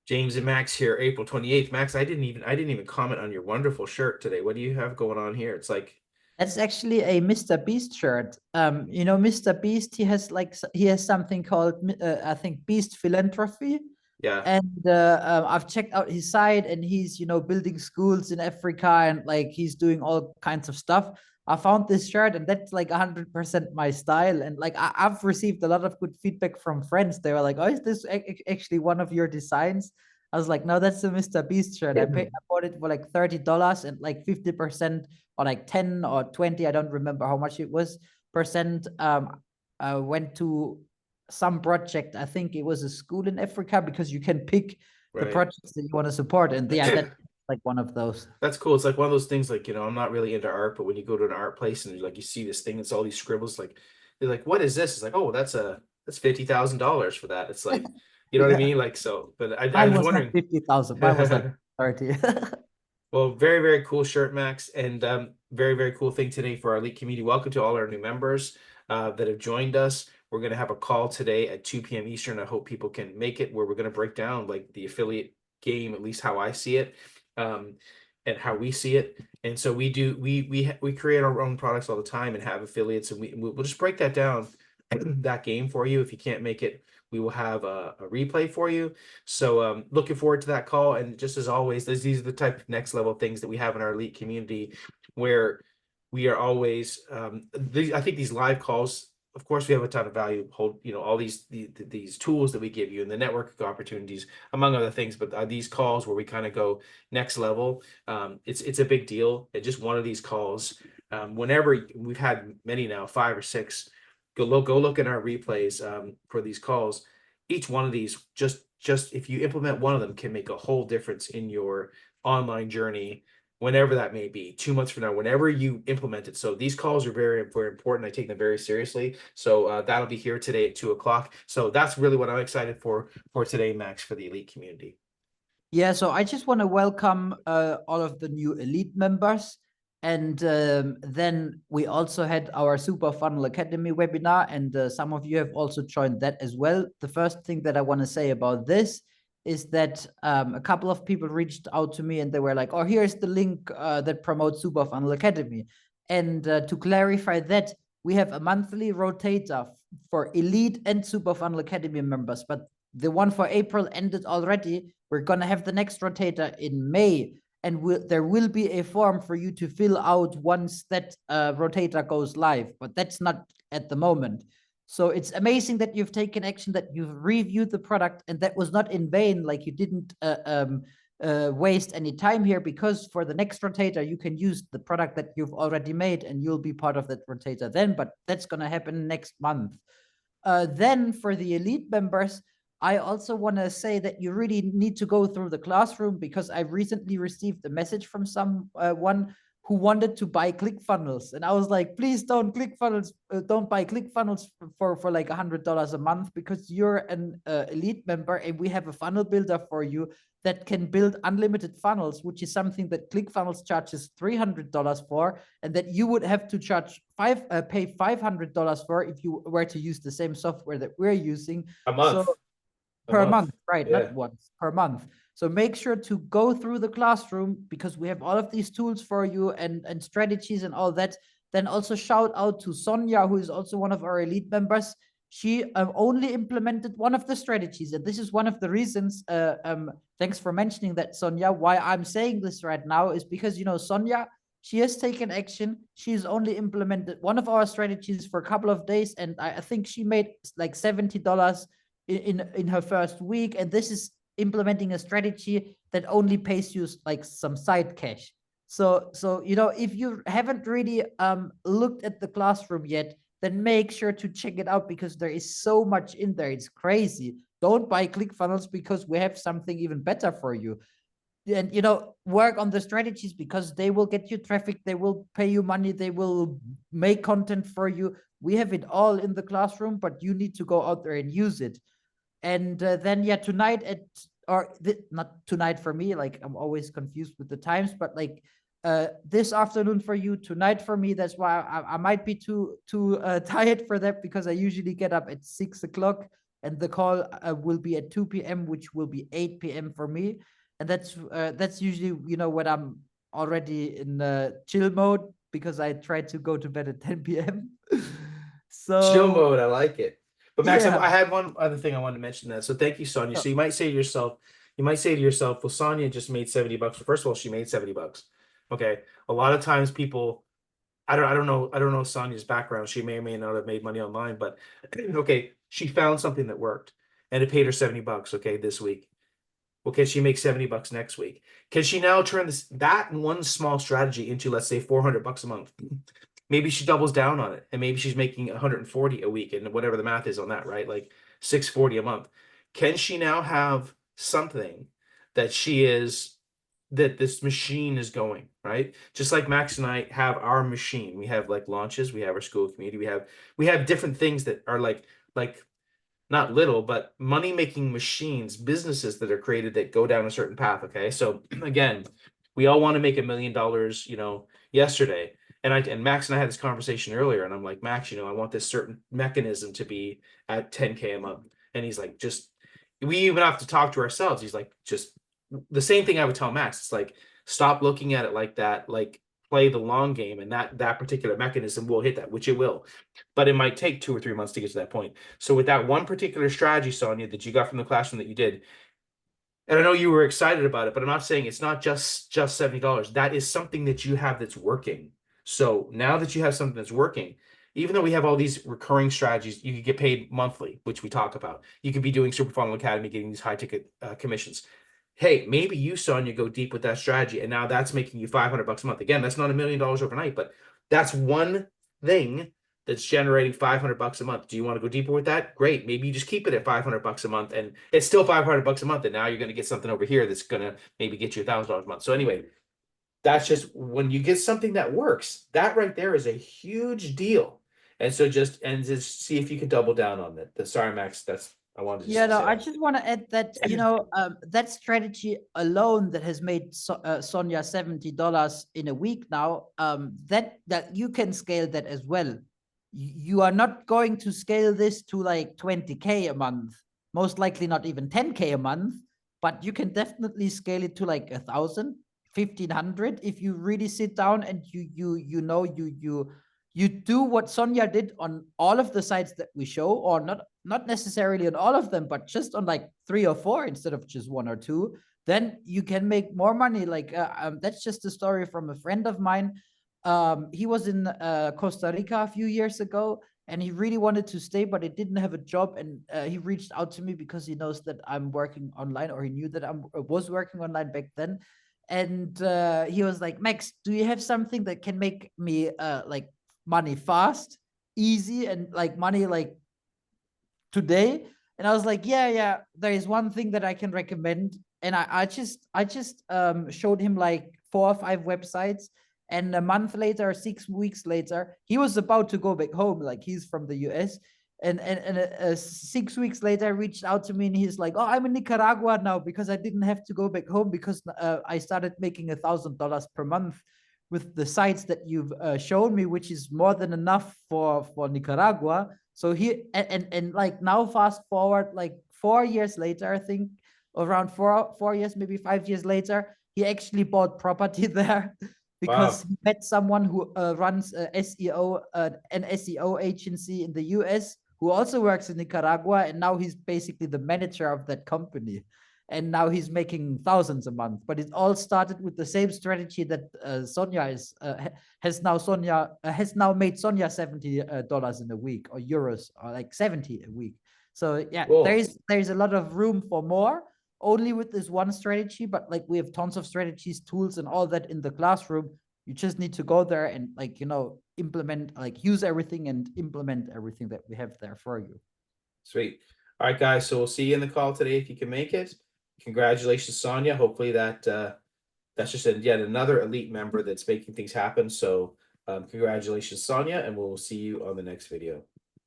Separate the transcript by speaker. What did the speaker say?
Speaker 1: James and Max here, April 28th. Max, I didn't even comment on your wonderful shirt today. What do you have going on here? It's like,
Speaker 2: That's actually a Mr. Beast shirt. Mr. Beast, he has something called I think Beast Philanthropy,
Speaker 1: yeah,
Speaker 2: and I've checked out his site, and he's building schools in Africa, and like he's doing all kinds of stuff. I found this shirt, and that's like 100% my style, and like I've received a lot of good feedback from friends. They were like, "Oh, is this actually one of your designs?" I was like, "No, that's a Mr. Beast shirt. I bought it for like $30, and like 50% or like 10 or 20, I don't remember how much it was, percent went to some project. I think it was a school in Africa, because you can pick the
Speaker 1: right.
Speaker 2: projects that you want to support. And yeah, that's like one of those.
Speaker 1: That's cool. It's like one of those things, like, I'm not really into art, but when you go to an art place and like you see this thing, it's all these scribbles, like they're like, what is this? It's like, oh, that's $50,000 for that. It's like, you know what I
Speaker 2: Yeah.
Speaker 1: mean? Like, so, but I
Speaker 2: Mine
Speaker 1: was
Speaker 2: was not
Speaker 1: wondering.
Speaker 2: 50,000. Mine was like 30.
Speaker 1: Well, very, very cool shirt, Max, and very, very cool thing today for our elite community. Welcome to all our new members that have joined us. We're going to have a call today at 2 p.m. Eastern. I hope people can make it, where we're going to break down like the affiliate game, at least how I see it, um, and how we see it. And so we create our own products all the time and have affiliates, and we'll just break that down, that game for you. If you can't make it, we will have a replay for you. So looking forward to that call. And just as always, these are the type of next level things that we have in our elite community, where we are always I think these live calls, of course, we have a ton of value, hold, all these tools that we give you and the network opportunities, among other things. But these calls where we kind of go next level, it's a big deal. And just one of these calls, whenever we've had many now, 5 or 6, go look in our replays for these calls. Each one of these, just if you implement one of them, can make a whole difference in your online journey, whenever that may be, 2 months from now, whenever you implement it. So these calls are very, very important. I take them very seriously. So that'll be here today at 2 o'clock. So that's really what I'm excited for today, Max, for the elite community.
Speaker 2: Yeah, so I just want to welcome all of the new elite members. And then we also had our Super Funnel Academy webinar, and some of you have also joined that as well. The first thing that I want to say about this is that a couple of people reached out to me, and they were like, "Oh, here's the link that promotes Super Funnel Academy." And to clarify that, we have a monthly rotator for elite and Super Funnel Academy members, but the one for April ended already. We're going to have the next rotator in May, and there will be a form for you to fill out once that rotator goes live, but that's not at the moment. So it's amazing that you've taken action, that you've reviewed the product, and that was not in vain. Like, you didn't waste any time here, because for the next rotator, you can use the product that you've already made, and you'll be part of that rotator then, but that's going to happen next month. Then for the elite members, I also want to say that you really need to go through the classroom, because I recently received a message from someone who wanted to buy ClickFunnels, and I was like, please don't don't buy ClickFunnels for like $100 a month, because you're an elite member, and we have a funnel builder for you that can build unlimited funnels, which is something that ClickFunnels charges $300 for, and that you would have to pay $500 for if you were to use the same software that we're using.
Speaker 1: A
Speaker 2: So
Speaker 1: month. A
Speaker 2: per
Speaker 1: month.
Speaker 2: month, right?
Speaker 1: Yeah.
Speaker 2: Not once, per month. So make sure to go through the classroom, because we have all of these tools for you, and strategies and all that. Then also shout out to Sonia, who is also one of our elite members. She only implemented one of the strategies, and this is one of the reasons. Thanks for mentioning that, Sonia. Why I'm saying this right now is because, Sonia, she has taken action. She's only implemented one of our strategies for a couple of days, and I think she made like $70 in her first week. And this is implementing a strategy that only pays you like some side cash. So if you haven't really looked at the classroom yet, then make sure to check it out, because there is so much in there. It's crazy. Don't buy ClickFunnels, because we have something even better for you. And work on the strategies, because they will get you traffic, they will pay you money, they will make content for you. We have it all in the classroom, but you need to go out there and use it. And then, yeah, tonight not tonight for me, like I'm always confused with the times, but like this afternoon for you, tonight for me. That's why I might be too tired for that, because I usually get up at 6 o'clock, and the call will be at 2 p.m., which will be 8 p.m. for me. And that's usually, you know, when I'm already in chill mode, because I try to go to bed at 10 p.m.
Speaker 1: Chill
Speaker 2: So
Speaker 1: mode, I like it. But Max,
Speaker 2: yeah.
Speaker 1: I had one other thing I wanted to mention that. So thank you, Sonia. So you might say to yourself, well, Sonia just made $70. First of all, she made $70. Okay. A lot of times people, I don't know Sonia's background. She may or may not have made money online, but okay, she found something that worked and it paid her $70, okay, this week. Well, can she make $70 next week? Can she now turn that one small strategy into, let's say, $400 a month? Maybe she doubles down on it and maybe she's making 140 a week and whatever the math is on that, right? Like 640 a month. Can she now have something that that this machine is going, right? Just like Max and I have our machine. We have like launches, we have our school community, we have different things that are like not little, but money making machines, businesses that are created that go down a certain path. Okay. So again, we all want to make $1 million, you know, yesterday. And Max and I had this conversation earlier, and I'm like, Max, you know, I want this certain mechanism to be at 10K a month. And he's like, we even have to talk to ourselves. He's like, just the same thing I would tell Max. It's like, stop looking at it like that, like play the long game, and that particular mechanism will hit that, which it will. But it might take 2 or 3 months to get to that point. So with that one particular strategy, Sonia, that you got from the classroom that you did, and I know you were excited about it, but I'm not saying it's not just $70. That is something that you have that's working. So now that you have something that's working, even though we have all these recurring strategies, you could get paid monthly, which we talk about. You could be doing Super Funnel Academy, getting these high ticket commissions. Hey, maybe you, Sonia, go deep with that strategy, and now that's making you $500 a month. Again, that's not $1 million overnight, but that's one thing that's generating $500 a month. Do you want to go deeper with that? Great. Maybe you just keep it at $500 a month, and it's still $500 a month. And now you're going to get something over here that's going to maybe get you $1,000 a month. So anyway, that's just when you get something that works, that right there is a huge deal. And so just see if you can double down on that. Sorry, Max, I wanted to
Speaker 2: Yeah,
Speaker 1: just
Speaker 2: no,
Speaker 1: say
Speaker 2: I
Speaker 1: that.
Speaker 2: just want to add that, you know, that strategy alone that has made Sonia $70 in a week now, that you can scale that as well. You are not going to scale this to like 20K a month, most likely not even 10K a month, but you can definitely scale it to like 1,000, 1,500 if you really sit down and you do what Sonia did on all of the sites that we show, or not necessarily on all of them, but just on like 3 or 4 instead of just 1 or 2, then you can make more money. Like that's just a story from a friend of mine. He was in Costa Rica a few years ago, and he really wanted to stay, but he didn't have a job. And he reached out to me because he knows that I'm working online, or he knew that I was working online back then. And he was like, Max, do you have something that can make me like money fast, easy, and like money like today? And I was like, yeah, there is one thing that I can recommend. And I just showed him like 4 or 5 websites, and a month later, 6 weeks later, he was about to go back home. Like, he's from the US. And 6 weeks later, reached out to me, and he's like, oh, I'm in Nicaragua now because I didn't have to go back home, because I started making $1,000 per month with the sites that you've shown me, which is more than enough for Nicaragua. So he and like now, fast forward like 4 years later, I think around 4 years, maybe 5 years later, he actually bought property there because
Speaker 1: Wow.
Speaker 2: he met someone who runs an SEO agency in the US, who also works in Nicaragua, and now he's basically the manager of that company. And now he's making thousands a month. But it all started with the same strategy that Sonia has now made Sonia $70 in a week, or euros, or like 70 a week. So yeah,
Speaker 1: Cool.
Speaker 2: there's a lot of room for more, only with this one strategy. But like, we have tons of strategies, tools, and all that in the classroom. You just need to go there and, like, you know, implement, like, use everything and implement everything that we have there for you.
Speaker 1: Sweet. All right, guys. So we'll see you in the call today if you can make it. Congratulations, Sonia. Hopefully that's just yet another elite member that's making things happen. So congratulations, Sonia, and we'll see you on the next video.